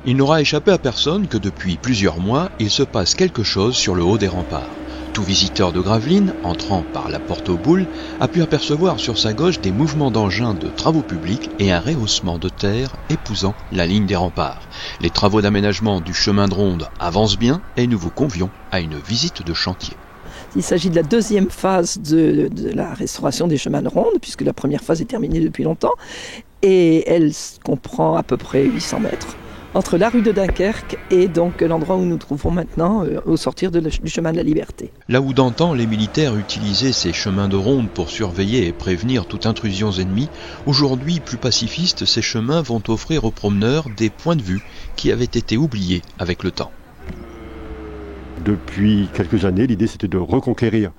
Il n'aura échappé à personne que depuis plusieurs mois, il se passe quelque chose sur le haut des remparts. Tout visiteur de Gravelines, entrant par la porte aux boules, a pu apercevoir sur sa gauche des mouvements d'engins de travaux publics et un rehaussement de terre épousant la ligne des remparts. Les travaux d'aménagement du chemin de ronde avancent bien et nous vous convions à une visite de chantier. Il s'agit de la deuxième phase de la restauration des chemins de ronde, puisque la première phase est terminée depuis longtemps, et elle comprend à peu près 800 mètres entre la rue de Dunkerque et donc l'endroit où nous nous trouvons maintenant, au sortir du chemin de la Liberté. Là où d'antan les militaires utilisaient ces chemins de ronde pour surveiller et prévenir toute intrusion ennemie, aujourd'hui plus pacifistes, ces chemins vont offrir aux promeneurs des points de vue qui avaient été oubliés avec le temps. Depuis quelques années, l'idée c'était de reconquérir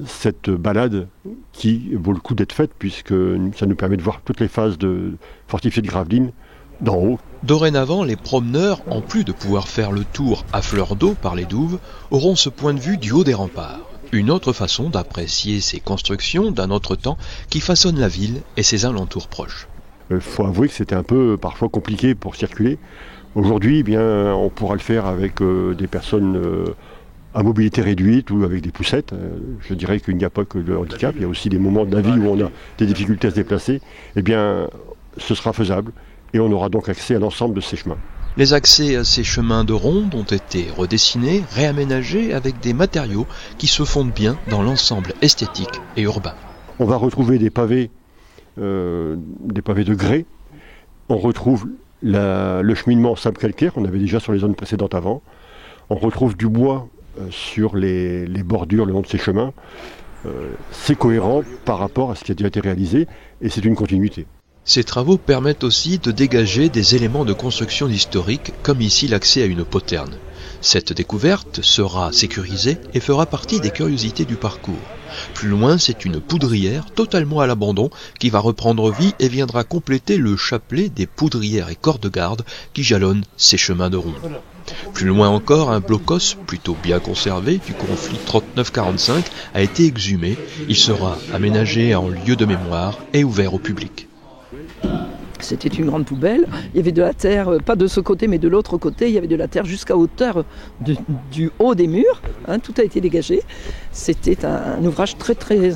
cette balade qui vaut le coup d'être faite puisque ça nous permet de voir toutes les phases fortifiées de Gravelines d'en haut. Dorénavant, les promeneurs, en plus de pouvoir faire le tour à fleur d'eau par les douves, auront ce point de vue du haut des remparts. Une autre façon d'apprécier ces constructions d'un autre temps qui façonnent la ville et ses alentours proches. Il faut avouer que c'était un peu parfois compliqué pour circuler. Aujourd'hui, eh bien, on pourra le faire avec des personnes à mobilité réduite ou avec des poussettes. Je dirais qu'il n'y a pas que le handicap, il y a aussi des moments de la vie où on a des difficultés à se déplacer. Eh bien, ce sera faisable et on aura donc accès à l'ensemble de ces chemins. Les accès à ces chemins de ronde ont été redessinés, réaménagés avec des matériaux qui se fondent bien dans l'ensemble esthétique et urbain. On va retrouver des pavés de grès. On retrouve le cheminement en sable calcaire qu'on avait déjà sur les zones précédentes avant. On retrouve du bois sur les bordures le long de ces chemins. C'est cohérent par rapport à ce qui a déjà été réalisé et c'est une continuité. Ces travaux permettent aussi de dégager des éléments de construction historique, comme ici l'accès à une poterne. Cette découverte sera sécurisée et fera partie des curiosités du parcours. Plus loin, c'est une poudrière totalement à l'abandon qui va reprendre vie et viendra compléter le chapelet des poudrières et corps de garde qui jalonnent ces chemins de ronde. Plus loin encore, un blocos plutôt bien conservé du conflit 39-45 a été exhumé. Il sera aménagé en lieu de mémoire et ouvert au public. C'était une grande poubelle, il y avait de la terre, pas de ce côté mais de l'autre côté, il y avait de la terre jusqu'à hauteur du haut des murs, tout a été dégagé. C'était un ouvrage très très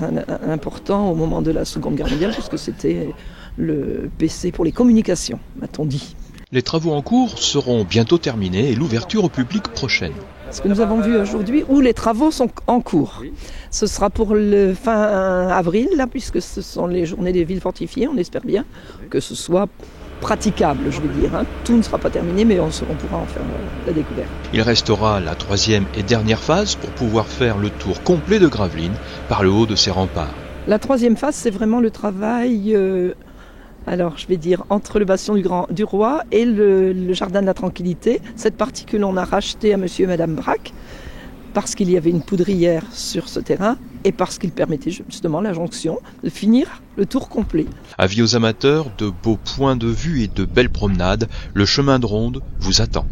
important au moment de la Seconde Guerre mondiale puisque c'était le PC pour les communications, m'a-t-on dit. Les travaux en cours seront bientôt terminés et l'ouverture au public prochaine. Ce que nous avons vu aujourd'hui, où les travaux sont en cours. Ce sera pour le fin avril, là, puisque ce sont les journées des villes fortifiées. On espère bien que ce soit praticable, je veux dire. Tout ne sera pas terminé, mais on pourra en faire la découverte. Il restera la troisième et dernière phase pour pouvoir faire le tour complet de Gravelines par le haut de ces remparts. La troisième phase, c'est vraiment le travail... Alors, je vais dire, entre le bastion du Roi et le jardin de la Tranquillité, cette partie que l'on a rachetée à monsieur et madame Braque, parce qu'il y avait une poudrière sur ce terrain et parce qu'il permettait justement la jonction de finir le tour complet. Avis aux amateurs de beaux points de vue et de belles promenades, le chemin de ronde vous attend.